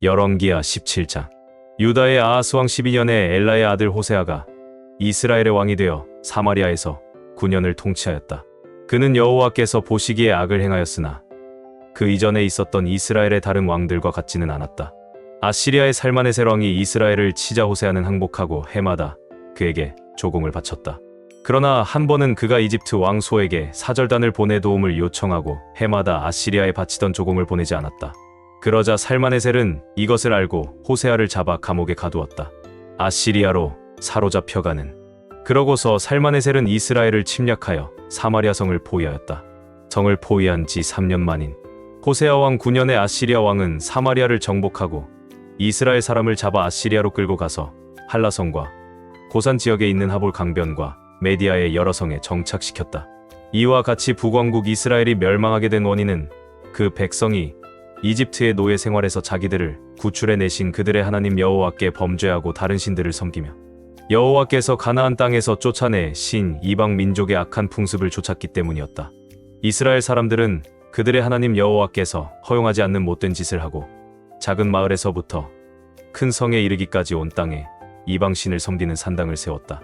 열왕기하 17장. 유다의 아하스 왕 12년에 엘라의 아들 호세아가 이스라엘의 왕이 되어 사마리아에서 9년을 통치하였다. 그는 여호와께서 보시기에 악을 행하였으나 그 이전에 있었던 이스라엘의 다른 왕들과 같지는 않았다. 아시리아의 살마네셀 왕이 이스라엘을 치자 호세아는 항복하고 해마다 그에게 조공을 바쳤다. 그러나 한 번은 그가 이집트 왕 소에게 사절단을 보내 도움을 요청하고 해마다 아시리아에 바치던 조공을 보내지 않았다. 그러자 살마네셀은 이것을 알고 호세아를 잡아 감옥에 가두었다. 아시리아로 사로잡혀가는. 그러고서 살마네셀은 이스라엘을 침략하여 사마리아 성을 포위하였다. 성을 포위한 지 3년 만인 호세아 왕 9년에 아시리아 왕은 사마리아를 정복하고 이스라엘 사람을 잡아 아시리아로 끌고 가서 할라성과 고산 지역에 있는 하볼 강변과 메디아의 여러 성에 정착시켰다. 이와 같이 북왕국 이스라엘이 멸망하게 된 원인은 그 백성이 이집트의 노예 생활에서 자기들을 구출해 내신 그들의 하나님 여호와께 범죄하고 다른 신들을 섬기며 여호와께서 가나안 땅에서 쫓아내 신 이방 민족의 악한 풍습을 쫓았기 때문이었다. 이스라엘 사람들은 그들의 하나님 여호와께서 허용하지 않는 못된 짓을 하고 작은 마을에서부터 큰 성에 이르기까지 온 땅에 이방 신을 섬기는 산당을 세웠다.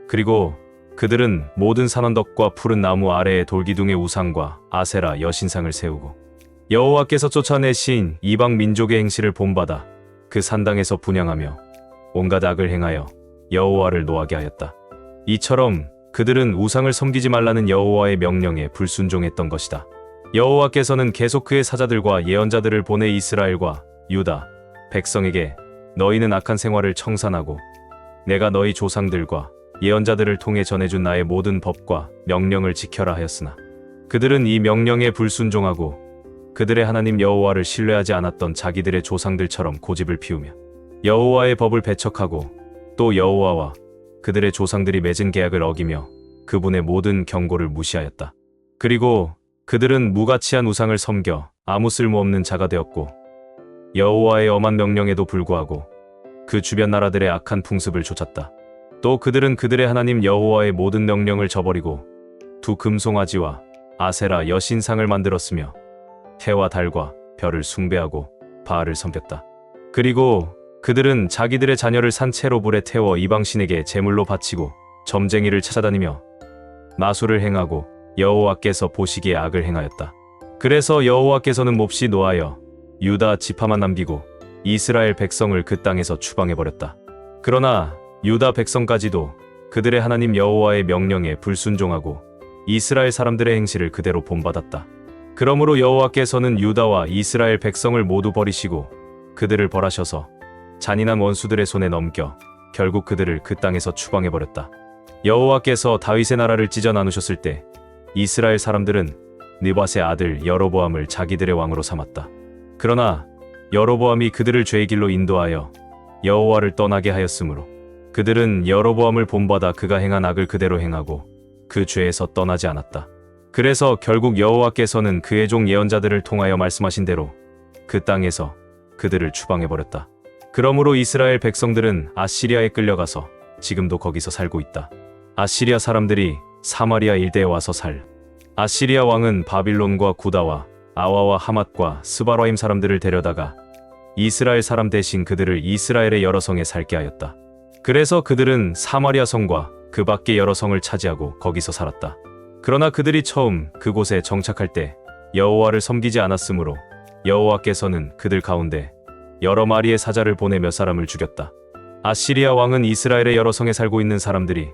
그리고 그들은 모든 산언덕과 푸른 나무 아래에 돌기둥의 우상과 아세라 여신상을 세우고 여호와께서 쫓아내신 이방 민족의 행실을 본받아 그 산당에서 분향하며 온갖 악을 행하여 여호와를 노하게 하였다. 이처럼 그들은 우상을 섬기지 말라는 여호와의 명령에 불순종했던 것이다. 여호와께서는 계속 그의 사자들과 예언자들을 보내 이스라엘과 유다 백성에게 너희는 악한 생활을 청산하고 내가 너희 조상들과 예언자들을 통해 전해준 나의 모든 법과 명령을 지켜라 하였으나 그들은 이 명령에 불순종하고 그들의 하나님 여호와를 신뢰하지 않았던 자기들의 조상들처럼 고집을 피우며 여호와의 법을 배척하고 또 여호와와 그들의 조상들이 맺은 계약을 어기며 그분의 모든 경고를 무시하였다. 그리고 그들은 무가치한 우상을 섬겨 아무 쓸모없는 자가 되었고 여호와의 엄한 명령에도 불구하고 그 주변 나라들의 악한 풍습을 좇았다. 또 그들은 그들의 하나님 여호와의 모든 명령을 저버리고 두 금송아지와 아세라 여신상을 만들었으며 해와 달과 별을 숭배하고 바알을 섬겼다. 그리고 그들은 자기들의 자녀를 산채로 불에 태워 이방신에게 제물로 바치고 점쟁이를 찾아다니며 마술을 행하고 여호와께서 보시기에 악을 행하였다. 그래서 여호와께서는 몹시 노하여 유다 지파만 남기고 이스라엘 백성을 그 땅에서 추방해버렸다. 그러나 유다 백성까지도 그들의 하나님 여호와의 명령에 불순종하고 이스라엘 사람들의 행실을 그대로 본받았다. 그러므로 여호와께서는 유다와 이스라엘 백성을 모두 버리시고 그들을 벌하셔서 잔인한 원수들의 손에 넘겨 결국 그들을 그 땅에서 추방해버렸다. 여호와께서 다윗의 나라를 찢어 나누셨을 때 이스라엘 사람들은 느밧의 아들 여로보암을 자기들의 왕으로 삼았다. 그러나 여로보암이 그들을 죄의 길로 인도하여 여호와를 떠나게 하였으므로 그들은 여로보암을 본받아 그가 행한 악을 그대로 행하고 그 죄에서 떠나지 않았다. 그래서 결국 여호와께서는 그의 종 예언자들을 통하여 말씀하신 대로 그 땅에서 그들을 추방해버렸다. 그러므로 이스라엘 백성들은 아시리아에 끌려가서 지금도 거기서 살고 있다. 아시리아 사람들이 사마리아 일대에 와서 아시리아 왕은 바빌론과 구다와 아와와 하맛과 스바라임 사람들을 데려다가 이스라엘 사람 대신 그들을 이스라엘의 여러 성에 살게 하였다. 그래서 그들은 사마리아 성과 그 밖의 여러 성을 차지하고 거기서 살았다. 그러나 그들이 처음 그곳에 정착할 때 여호와를 섬기지 않았으므로 여호와께서는 그들 가운데 여러 마리의 사자를 보내 몇 사람을 죽였다. 아시리아 왕은 이스라엘의 여러 성에 살고 있는 사람들이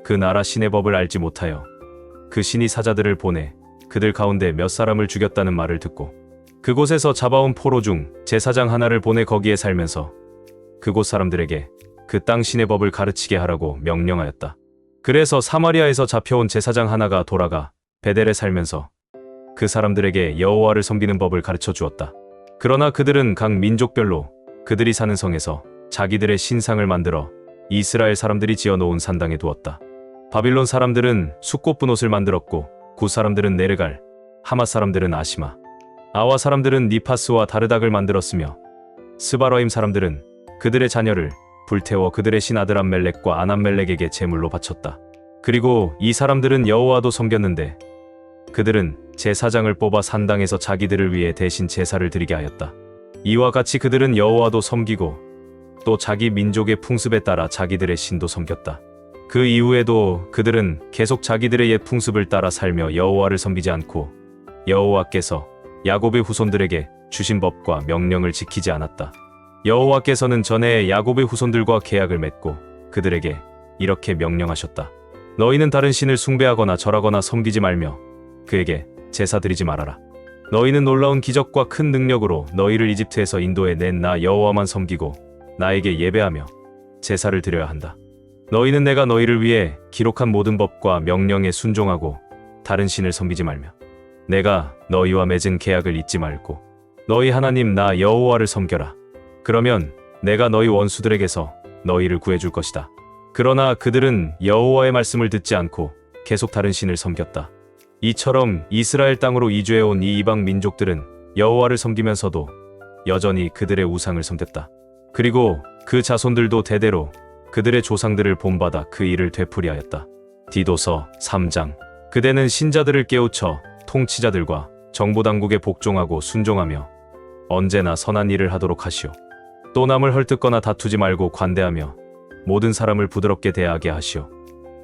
그 나라 신의 법을 알지 못하여 그 신이 사자들을 보내 그들 가운데 몇 사람을 죽였다는 말을 듣고 그곳에서 잡아온 포로 중 제사장 하나를 보내 거기에 살면서 그곳 사람들에게 그 땅 신의 법을 가르치게 하라고 명령하였다. 그래서 사마리아에서 잡혀온 제사장 하나가 돌아가 베델에 살면서 그 사람들에게 여호와를 섬기는 법을 가르쳐 주었다. 그러나 그들은 각 민족별로 그들이 사는 성에서 자기들의 신상을 만들어 이스라엘 사람들이 지어놓은 산당에 두었다. 바빌론 사람들은 숫꽃분 옷을 만들었고 구 사람들은 네르갈, 하맛 사람들은 아시마, 아와 사람들은 니파스와 다르닥을 만들었으며 스바라임 사람들은 그들의 자녀를 불태워 그들의 신 아들 암멜렉과 아남멜렉에게 제물로 바쳤다. 그리고 이 사람들은 여호와도 섬겼는데 그들은 제사장을 뽑아 산당에서 자기들을 위해 대신 제사를 드리게 하였다. 이와 같이 그들은 여호와도 섬기고 또 자기 민족의 풍습에 따라 자기들의 신도 섬겼다. 그 이후에도 그들은 계속 자기들의 옛 풍습을 따라 살며 여호와를 섬기지 않고 여호와께서 야곱의 후손들에게 주신 법과 명령을 지키지 않았다. 여호와께서는 전에 야곱의 후손들과 계약을 맺고 그들에게 이렇게 명령하셨다. 너희는 다른 신을 숭배하거나 절하거나 섬기지 말며 그에게 제사 드리지 말아라. 너희는 놀라운 기적과 큰 능력으로 너희를 이집트에서 인도해 낸 나 여호와만 섬기고 나에게 예배하며 제사를 드려야 한다. 너희는 내가 너희를 위해 기록한 모든 법과 명령에 순종하고 다른 신을 섬기지 말며 내가 너희와 맺은 계약을 잊지 말고 너희 하나님 나 여호와를 섬겨라. 그러면 내가 너희 원수들에게서 너희를 구해줄 것이다. 그러나 그들은 여호와의 말씀을 듣지 않고 계속 다른 신을 섬겼다. 이처럼 이스라엘 땅으로 이주해온 이 이방 민족들은 여호와를 섬기면서도 여전히 그들의 우상을 섬겼다. 그리고 그 자손들도 대대로 그들의 조상들을 본받아 그 일을 되풀이하였다. 디도서 3장. 그대는 신자들을 깨우쳐 통치자들과 정보당국에 복종하고 순종하며 언제나 선한 일을 하도록 하시오. 또 남을 헐뜯거나 다투지 말고 관대하며 모든 사람을 부드럽게 대하게 하시오.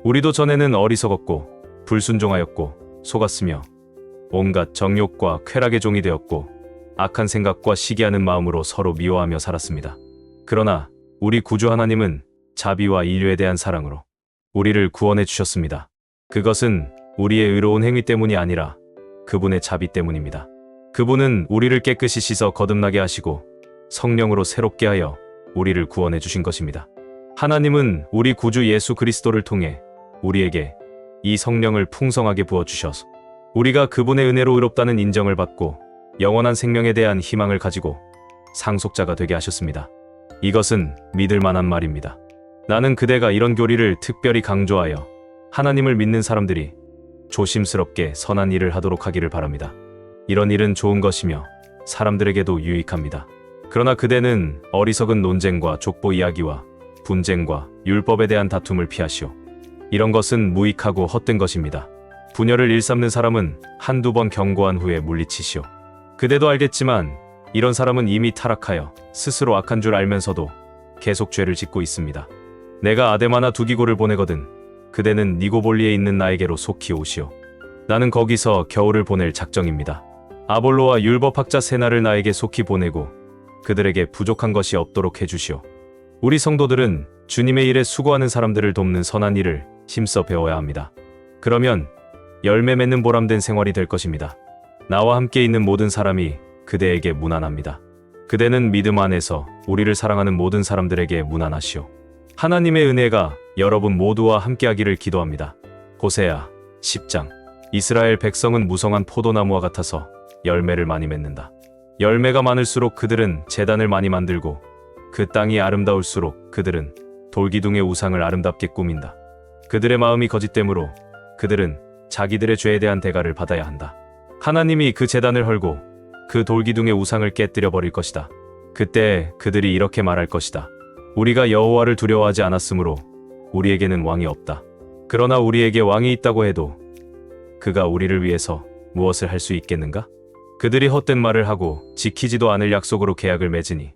우리도 전에는 어리석었고 불순종하였고 속았으며 온갖 정욕과 쾌락의 종이 되었고 악한 생각과 시기하는 마음으로 서로 미워하며 살았습니다. 그러나 우리 구주 하나님은 자비와 인류에 대한 사랑으로 우리를 구원해 주셨습니다. 그것은 우리의 의로운 행위 때문이 아니라 그분의 자비 때문입니다. 그분은 우리를 깨끗이 씻어 거듭나게 하시고 성령으로 새롭게 하여 우리를 구원해 주신 것입니다. 하나님은 우리 구주 예수 그리스도를 통해 우리에게 이 성령을 풍성하게 부어주셔서 우리가 그분의 은혜로 의롭다는 인정을 받고 영원한 생명에 대한 희망을 가지고 상속자가 되게 하셨습니다. 이것은 믿을 만한 말입니다. 나는 그대가 이런 교리를 특별히 강조하여 하나님을 믿는 사람들이 조심스럽게 선한 일을 하도록 하기를 바랍니다. 이런 일은 좋은 것이며 사람들에게도 유익합니다. 그러나 그대는 어리석은 논쟁과 족보 이야기와 분쟁과 율법에 대한 다툼을 피하시오. 이런 것은 무익하고 헛된 것입니다. 분열을 일삼는 사람은 한두 번 경고한 후에 물리치시오. 그대도 알겠지만 이런 사람은 이미 타락하여 스스로 악한 줄 알면서도 계속 죄를 짓고 있습니다. 내가 아데마나 두기고를 보내거든 그대는 니고볼리에 있는 나에게로 속히 오시오. 나는 거기서 겨울을 보낼 작정입니다. 아볼로와 율법학자 세나를 나에게 속히 보내고 그들에게 부족한 것이 없도록 해주시오. 우리 성도들은 주님의 일에 수고하는 사람들을 돕는 선한 일을 힘써 배워야 합니다. 그러면 열매 맺는 보람된 생활이 될 것입니다. 나와 함께 있는 모든 사람이 그대에게 무난합니다. 그대는 믿음 안에서 우리를 사랑하는 모든 사람들에게 무난하시오. 하나님의 은혜가 여러분 모두와 함께하기를 기도합니다. 호세아 10장. 이스라엘 백성은 무성한 포도나무와 같아서 열매를 많이 맺는다. 열매가 많을수록 그들은 제단을 많이 만들고 그 땅이 아름다울수록 그들은 돌기둥의 우상을 아름답게 꾸민다. 그들의 마음이 거짓됨으로 그들은 자기들의 죄에 대한 대가를 받아야 한다. 하나님이 그 제단을 헐고 그 돌기둥의 우상을 깨뜨려 버릴 것이다. 그때 그들이 이렇게 말할 것이다. 우리가 여호와를 두려워하지 않았으므로 우리에게는 왕이 없다. 그러나 우리에게 왕이 있다고 해도 그가 우리를 위해서 무엇을 할 수 있겠는가? 그들이 헛된 말을 하고 지키지도 않을 약속으로 계약을 맺으니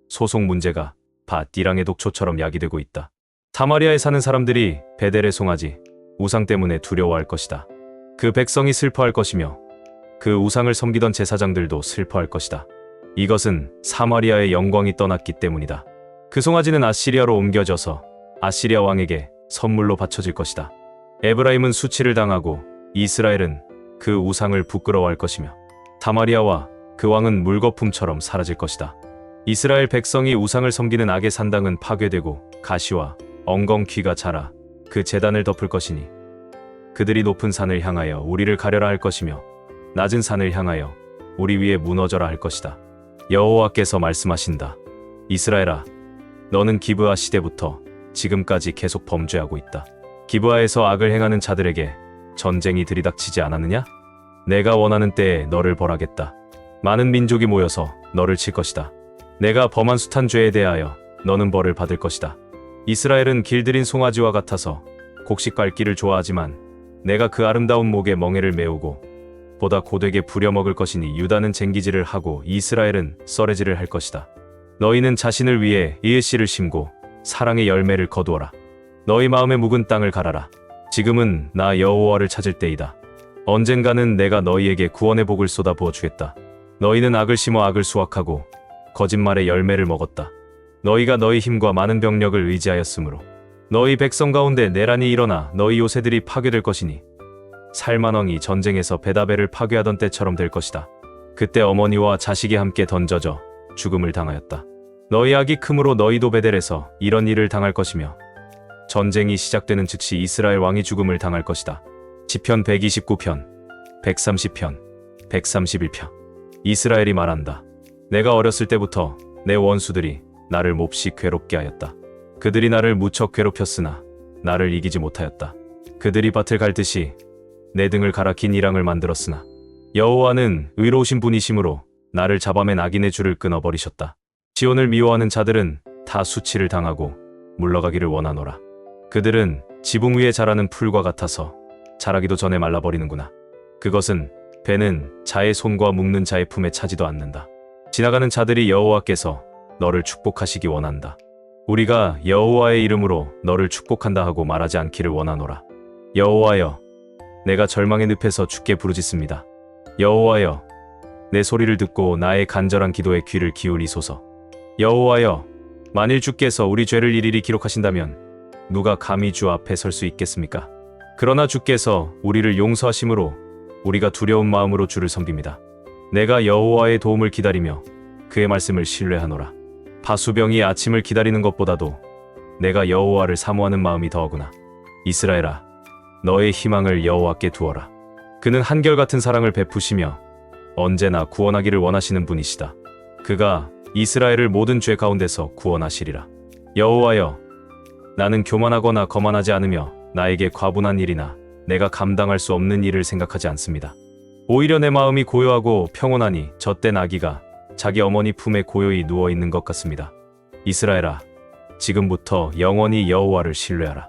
소송 문제가 밭 이랑의 독초처럼 야기되고 있다. 사마리아에 사는 사람들이 베델의 송아지 우상 때문에 두려워할 것이다. 그 백성이 슬퍼할 것이며 그 우상을 섬기던 제사장들도 슬퍼할 것이다. 이것은 사마리아의 영광이 떠났기 때문이다. 그 송아지는 아시리아로 옮겨져서 아시리아 왕에게 선물로 바쳐질 것이다. 에브라임은 수치를 당하고 이스라엘은 그 우상을 부끄러워할 것이며 사마리아와 그 왕은 물거품처럼 사라질 것이다. 이스라엘 백성이 우상을 섬기는 악의 산당은 파괴되고 가시와 엉겅퀴가 자라 그 제단을 덮을 것이니 그들이 높은 산을 향하여 우리를 가려라 할 것이며 낮은 산을 향하여 우리 위에 무너져라 할 것이다. 여호와께서 말씀하신다. 이스라엘아, 너는 기브아 시대부터 지금까지 계속 범죄하고 있다. 기브아에서 악을 행하는 자들에게 전쟁이 들이닥치지 않았느냐? 내가 원하는 때에 너를 벌하겠다. 많은 민족이 모여서 너를 칠 것이다. 내가 범한 숱한 죄에 대하여 너는 벌을 받을 것이다. 이스라엘은 길들인 송아지와 같아서 곡식 밟기를 좋아하지만 내가 그 아름다운 목에 멍에를 메우고 보다 고되게 부려먹을 것이니 유다는 쟁기질을 하고 이스라엘은 썰해질을 할 것이다. 너희는 자신을 위해 이읒씨를 심고 사랑의 열매를 거두어라. 너희 마음의 묵은 땅을 갈아라. 지금은 나 여호와를 찾을 때이다. 언젠가는 내가 너희에게 구원의 복을 쏟아부어 주겠다. 너희는 악을 심어 악을 수확하고 거짓말의 열매를 먹었다. 너희가 너희 힘과 많은 병력을 의지하였으므로 너희 백성 가운데 내란이 일어나 너희 요새들이 파괴될 것이니 살만왕이 전쟁에서 베다벨을 파괴하던 때처럼 될 것이다. 그때 어머니와 자식이 함께 던져져 죽음을 당하였다. 너희 악이 크므로 너희도 베델에서 이런 일을 당할 것이며 전쟁이 시작되는 즉시 이스라엘 왕이 죽음을 당할 것이다. 시편 129편, 130편, 131편. 이스라엘이 말한다. 내가 어렸을 때부터 내 원수들이 나를 몹시 괴롭게 하였다. 그들이 나를 무척 괴롭혔으나 나를 이기지 못하였다. 그들이 밭을 갈듯이 내 등을 갈아 긴 이랑을 만들었으나 여호와는 의로우신 분이심으로 나를 잡아맨 악인의 줄을 끊어버리셨다. 지온을 미워하는 자들은 다 수치를 당하고 물러가기를 원하노라. 그들은 지붕 위에 자라는 풀과 같아서 자라기도 전에 말라버리는구나. 그것은 배는 자의 손과 묶는 자의 품에 차지도 않는다. 지나가는 자들이 여호와께서 너를 축복하시기 원한다. 우리가 여호와의 이름으로 너를 축복한다 하고 말하지 않기를 원하노라. 여호와여, 내가 절망의 늪에서 주께 부르짖습니다. 여호와여, 내 소리를 듣고 나의 간절한 기도에 귀를 기울이소서. 여호와여, 만일 주께서 우리 죄를 일일이 기록하신다면 누가 감히 주 앞에 설 수 있겠습니까? 그러나 주께서 우리를 용서하심으로 우리가 두려운 마음으로 주를 섬깁니다. 내가 여호와의 도움을 기다리며 그의 말씀을 신뢰하노라. 파수병이 아침을 기다리는 것보다도 내가 여호와를 사모하는 마음이 더하구나. 이스라엘아, 너의 희망을 여호와께 두어라. 그는 한결같은 사랑을 베푸시며 언제나 구원하기를 원하시는 분이시다. 그가 이스라엘을 모든 죄 가운데서 구원하시리라. 여호와여, 나는 교만하거나 거만하지 않으며 나에게 과분한 일이나 내가 감당할 수 없는 일을 생각하지 않습니다. 오히려 내 마음이 고요하고 평온하니 젖된 아기가 자기 어머니 품에 고요히 누워있는 것 같습니다. 이스라엘아, 지금부터 영원히 여호와를 신뢰하라.